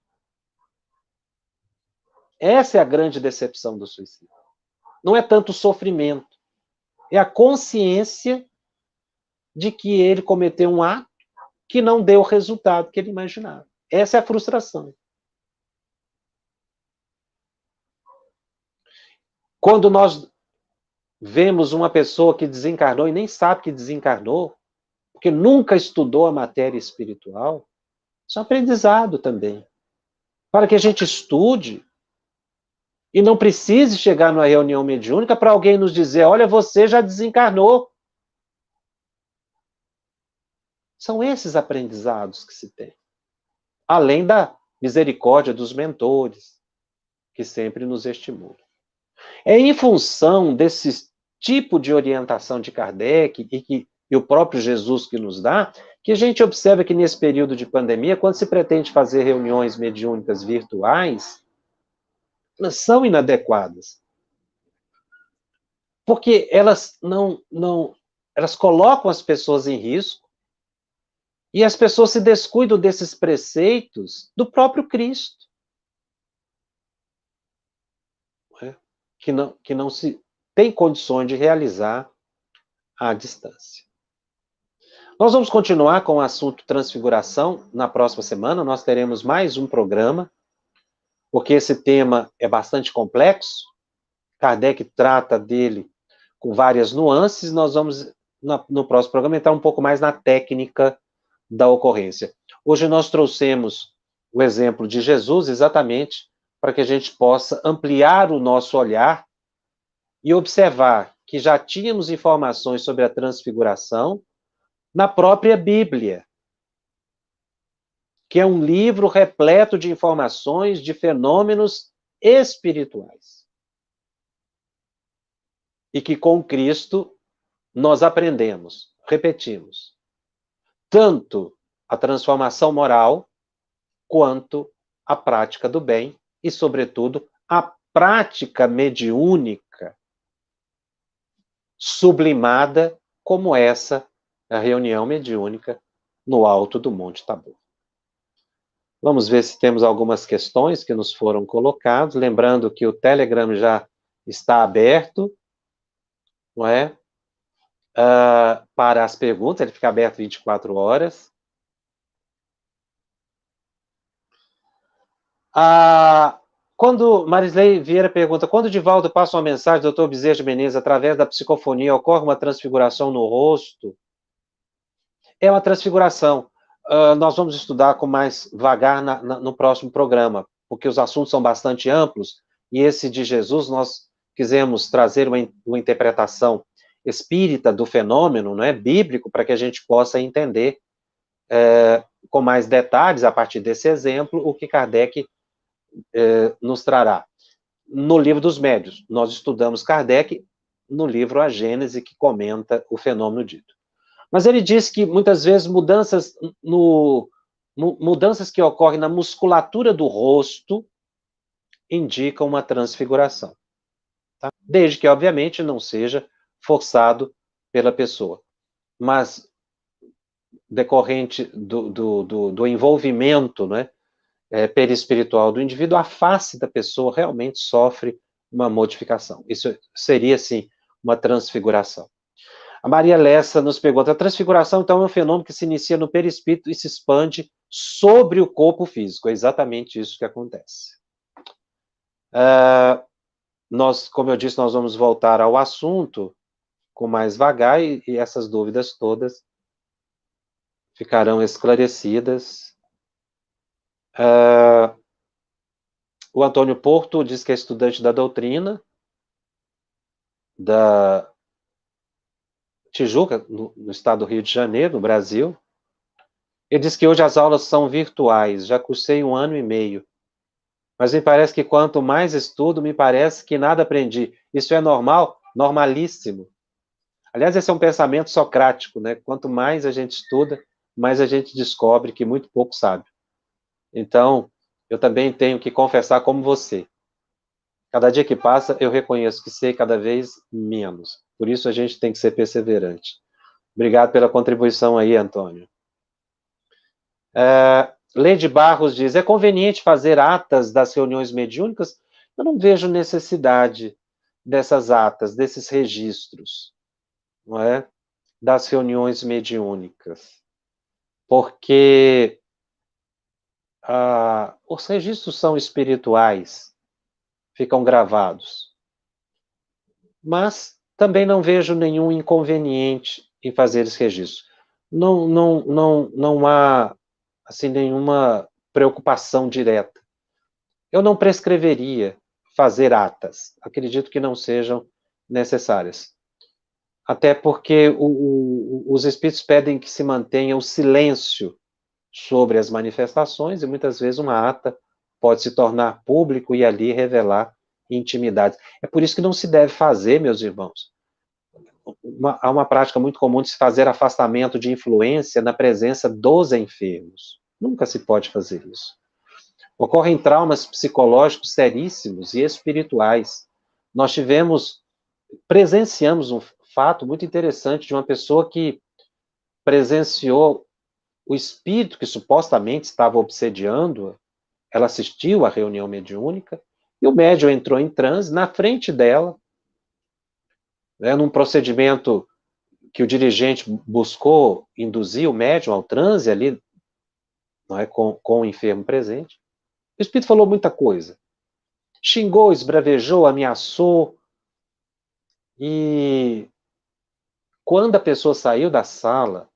Essa é a grande decepção do suicida. Não é tanto o sofrimento, é a consciência de que ele cometeu um ato que não deu o resultado que ele imaginava. Essa é a frustração. Quando nós vemos uma pessoa que desencarnou e nem sabe que desencarnou, porque nunca estudou a matéria espiritual, isso é um aprendizado também. Para que a gente estude e não precise chegar numa reunião mediúnica para alguém nos dizer: olha, você já desencarnou. São esses aprendizados que se tem. Além da misericórdia dos mentores, que sempre nos estimulam. É em função desse tipo de orientação de Kardec e o próprio Jesus que nos dá, que a gente observa que nesse período de pandemia, quando se pretende fazer reuniões mediúnicas virtuais, elas são inadequadas. Porque elas elas colocam as pessoas em risco e as pessoas se descuidam desses preceitos do próprio Cristo. Que não se tem condições de realizar à distância. Nós vamos continuar com o assunto transfiguração na próxima semana. Nós teremos mais um programa, porque esse tema é bastante complexo. Kardec trata dele com várias nuances. Nós vamos, no próximo programa, entrar um pouco mais na técnica da ocorrência. Hoje nós trouxemos o exemplo de Jesus exatamente para que a gente possa ampliar o nosso olhar e observar que já tínhamos informações sobre a transfiguração na própria Bíblia, que é um livro repleto de informações de fenômenos espirituais. E que com Cristo nós aprendemos, repetimos, tanto a transformação moral, quanto a prática do bem e, sobretudo, a prática mediúnica sublimada como essa, a reunião mediúnica no alto do Monte Tabor. Vamos ver se temos algumas questões que nos foram colocadas, lembrando que o Telegram já está aberto, não é? Para as perguntas, ele fica aberto 24 horas. Quando Marisley Vieira pergunta, quando o Divaldo passa uma mensagem do Dr. Bezerra de Menezes através da psicofonia, ocorre uma transfiguração no rosto? É uma transfiguração. Nós vamos estudar com mais vagar no próximo programa, porque os assuntos são bastante amplos, e esse de Jesus nós quisemos trazer uma interpretação espírita do fenômeno, não é, bíblico, para que a gente possa entender com mais detalhes, a partir desse exemplo, o que Kardec nos trará. No livro dos médiuns, nós estudamos Kardec no livro A Gênese, que comenta o fenômeno dito. Mas ele diz que, muitas vezes, mudanças que ocorrem na musculatura do rosto indicam uma transfiguração. Tá? Desde que, obviamente, não seja forçado pela pessoa. Mas, decorrente do envolvimento, né, perispiritual do indivíduo, a face da pessoa realmente sofre uma modificação. Isso seria, sim, uma transfiguração. A Maria Lessa nos pergunta, a transfiguração, então, é um fenômeno que se inicia no perispírito e se expande sobre o corpo físico. É exatamente isso que acontece. Como eu disse, nós vamos voltar ao assunto com mais vagar e essas dúvidas todas ficarão esclarecidas. O Antônio Porto diz que é estudante da doutrina da Tijuca, no estado do Rio de Janeiro, no Brasil. Ele diz que hoje as aulas são virtuais, já cursei 1 ano e meio. Mas me parece que quanto mais estudo, me parece que nada aprendi. Isso é normal? Normalíssimo. Aliás, esse é um pensamento socrático, né? Quanto mais a gente estuda, mais a gente descobre que muito pouco sabe. Então, eu também tenho que confessar como você. Cada dia que passa, eu reconheço que sei cada vez menos. Por isso, a gente tem que ser perseverante. Obrigado pela contribuição aí, Antônio. Leide Barros diz, é conveniente fazer atas das reuniões mediúnicas? Eu não vejo necessidade dessas atas, desses registros, não é? Das reuniões mediúnicas. Porque os registros são espirituais, ficam gravados. Mas também não vejo nenhum inconveniente em fazer esse registro. Não há assim, nenhuma preocupação direta. Eu não prescreveria fazer atas. Acredito que não sejam necessárias. Até porque os espíritos pedem que se mantenha o silêncio sobre as manifestações, e muitas vezes uma ata pode se tornar público e ali revelar intimidades. É por isso que não se deve fazer, meus irmãos. Há uma prática muito comum de se fazer afastamento de influência na presença dos enfermos. Nunca se pode fazer isso. Ocorrem traumas psicológicos seríssimos e espirituais. Nós presenciamos um fato muito interessante de uma pessoa que presenciou o espírito que supostamente estava obsediando-a. Ela assistiu à reunião mediúnica e o médium entrou em transe na frente dela, né, num procedimento que o dirigente buscou induzir o médium ao transe ali, não é, com o enfermo presente. O espírito falou muita coisa. Xingou, esbravejou, ameaçou. E quando a pessoa saiu da sala,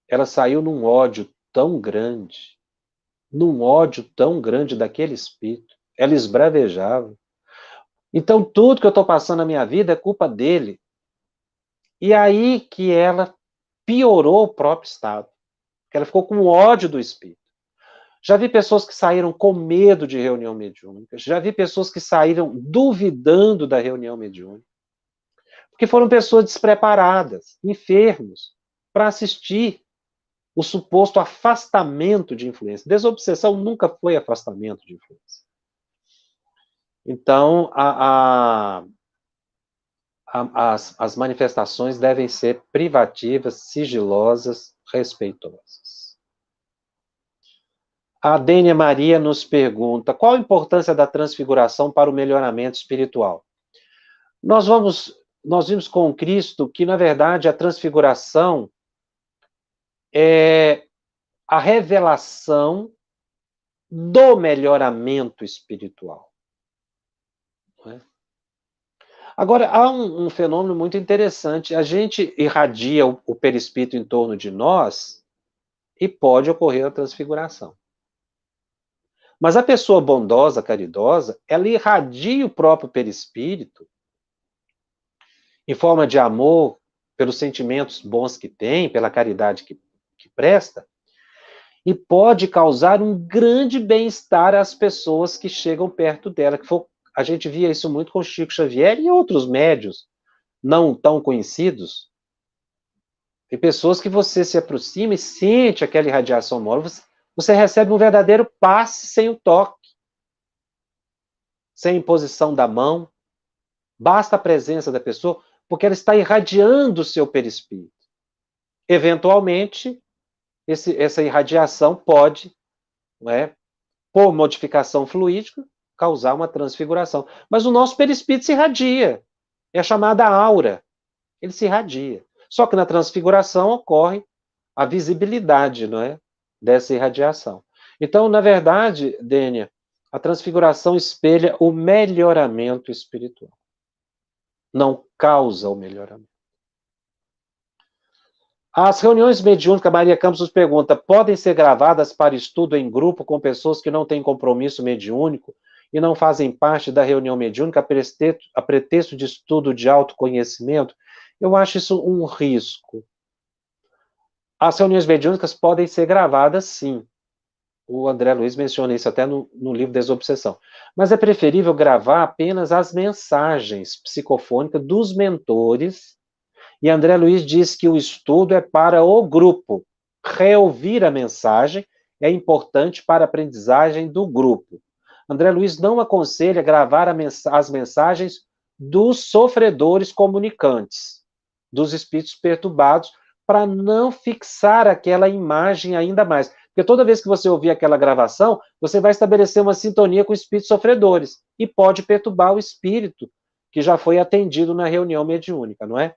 ela saiu num ódio tão grande daquele espírito. Ela esbravejava. Então, tudo que eu estou passando na minha vida é culpa dele. E aí que ela piorou o próprio estado. Que ela ficou com ódio do espírito. Já vi pessoas que saíram com medo de reunião mediúnica. Já vi pessoas que saíram duvidando da reunião mediúnica. Porque foram pessoas despreparadas, enfermos, para assistir o suposto afastamento de influência. Desobsessão nunca foi afastamento de influência. Então, as manifestações devem ser privativas, sigilosas, respeitosas. A Dênia Maria nos pergunta: qual a importância da transfiguração para o melhoramento espiritual? Nós vimos com Cristo que, na verdade, a transfiguração é a revelação do melhoramento espiritual. Não é? Agora, há um fenômeno muito interessante. A gente irradia o perispírito em torno de nós e pode ocorrer a transfiguração. Mas a pessoa bondosa, caridosa, ela irradia o próprio perispírito em forma de amor, pelos sentimentos bons que tem, pela caridade que presta, e pode causar um grande bem-estar às pessoas que chegam perto dela. A gente via isso muito com Chico Xavier e outros médios não tão conhecidos. Tem pessoas que você se aproxima e sente aquela irradiação moral, você recebe um verdadeiro passe sem o toque, sem imposição da mão. Basta a presença da pessoa, porque ela está irradiando o seu perispírito. Eventualmente, essa irradiação pode, não é, por modificação fluídica, causar uma transfiguração. Mas o nosso perispírito se irradia. É a chamada aura. Ele se irradia. Só que na transfiguração ocorre a visibilidade, não é, dessa irradiação. Então, na verdade, Dênia, a transfiguração espelha o melhoramento espiritual. Não causa o melhoramento. As reuniões mediúnicas, Maria Campos nos pergunta, podem ser gravadas para estudo em grupo com pessoas que não têm compromisso mediúnico e não fazem parte da reunião mediúnica a pretexto de estudo de autoconhecimento? Eu acho isso um risco. As reuniões mediúnicas podem ser gravadas, sim. O André Luiz menciona isso até no livro Desobsessão. Mas é preferível gravar apenas as mensagens psicofônicas dos mentores. E André Luiz diz que o estudo é para o grupo. Reouvir a mensagem é importante para a aprendizagem do grupo. André Luiz não aconselha gravar as mensagens dos sofredores comunicantes, dos espíritos perturbados, para não fixar aquela imagem ainda mais. Porque toda vez que você ouvir aquela gravação, você vai estabelecer uma sintonia com espíritos sofredores e pode perturbar o espírito que já foi atendido na reunião mediúnica, não é?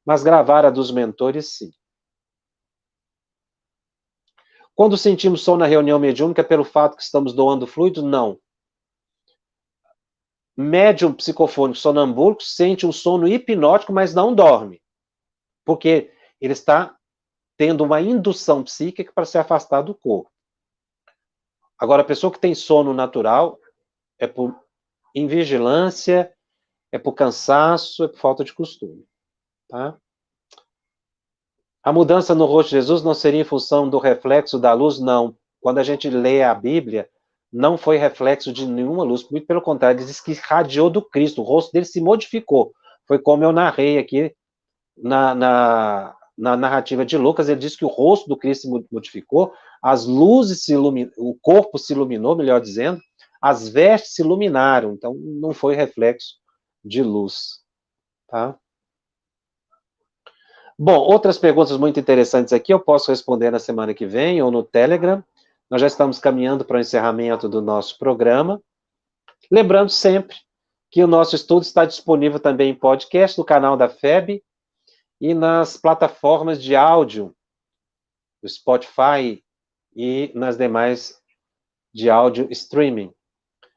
Mas gravar a dos mentores, sim. Quando sentimos sono na reunião mediúnica, pelo fato que estamos doando fluido? Não. Médium psicofônico sonambúlico sente um sono hipnótico, mas não dorme. Porque ele está tendo uma indução psíquica para se afastar do corpo. Agora, a pessoa que tem sono natural é por invigilância, é por cansaço, é por falta de costume. Tá? A mudança no rosto de Jesus não seria em função do reflexo da luz? Não. Quando a gente lê a Bíblia, não foi reflexo de nenhuma luz, muito pelo contrário, ele diz que irradiou do Cristo, o rosto dele se modificou. Foi como eu narrei aqui na narrativa de Lucas, ele diz que o rosto do Cristo se modificou, as luzes se iluminaram, o corpo se iluminou, melhor dizendo, as vestes se iluminaram, então não foi reflexo de luz. Tá? Bom, outras perguntas muito interessantes aqui eu posso responder na semana que vem ou no Telegram. Nós já estamos caminhando para o encerramento do nosso programa. Lembrando sempre que o nosso estudo está disponível também em podcast no canal da FEB e nas plataformas de áudio, do Spotify e nas demais de áudio streaming.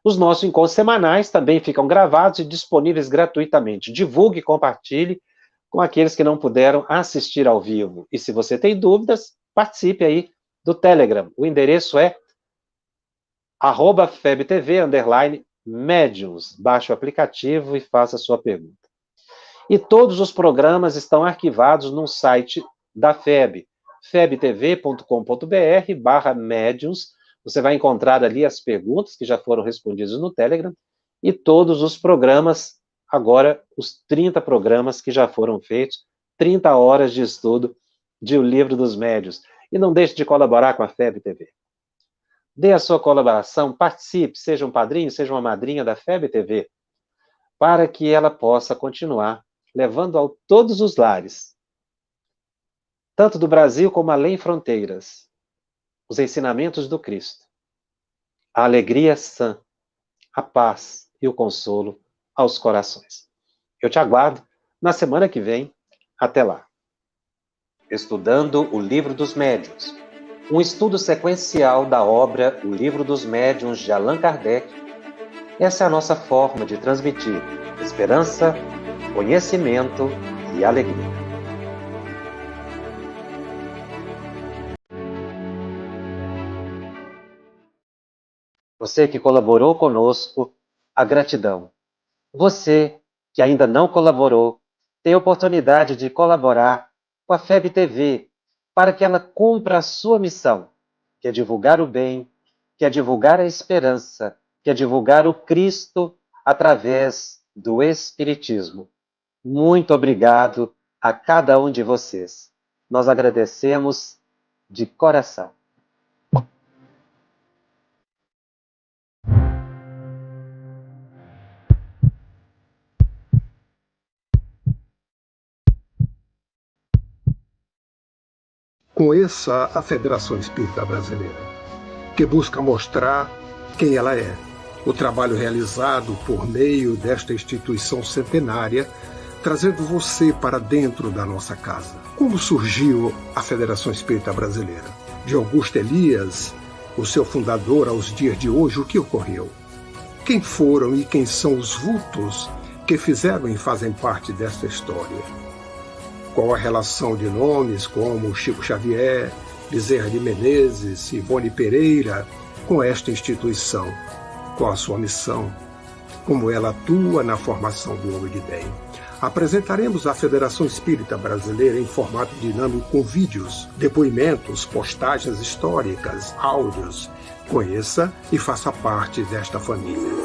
Os nossos encontros semanais também ficam gravados e disponíveis gratuitamente. Divulgue e compartilhe com aqueles que não puderam assistir ao vivo. E se você tem dúvidas, participe aí do Telegram. O endereço é @febtv_mediums. Baixe o aplicativo e faça a sua pergunta. E todos os programas estão arquivados no site da FEB, febtv.com.br/mediums. Você vai encontrar ali as perguntas que já foram respondidas no Telegram e todos os programas, agora os 30 programas que já foram feitos, 30 horas de estudo de O Livro dos Médiuns. E não deixe de colaborar com a FEB TV. Dê a sua colaboração, participe, seja um padrinho, seja uma madrinha da FEB TV, para que ela possa continuar levando a todos os lares, tanto do Brasil como além fronteiras, os ensinamentos do Cristo, a alegria sã, a paz e o consolo aos corações. Eu te aguardo na semana que vem. Até lá. Estudando o Livro dos Médiuns, um estudo sequencial da obra O Livro dos Médiuns de Allan Kardec. Essa é a nossa forma de transmitir esperança, conhecimento e alegria. Você que colaborou conosco, a gratidão. Você que ainda não colaborou, tem a oportunidade de colaborar com a FEB TV para que ela cumpra a sua missão, que é divulgar o bem, que é divulgar a esperança, que é divulgar o Cristo através do Espiritismo. Muito obrigado a cada um de vocês. Nós agradecemos de coração. Conheça a Federação Espírita Brasileira, que busca mostrar quem ela é, o trabalho realizado por meio desta instituição centenária, trazendo você para dentro da nossa casa. Como surgiu a Federação Espírita Brasileira? De Augusto Elias, o seu fundador, aos dias de hoje, o que ocorreu? Quem foram e quem são os vultos que fizeram e fazem parte desta história? Qual a relação de nomes como Chico Xavier, Bezerra de Menezes, Simone Pereira com esta instituição? Qual a sua missão? Como ela atua na formação do homem de bem? Apresentaremos a Federação Espírita Brasileira em formato dinâmico com vídeos, depoimentos, postagens históricas, áudios. Conheça e faça parte desta família.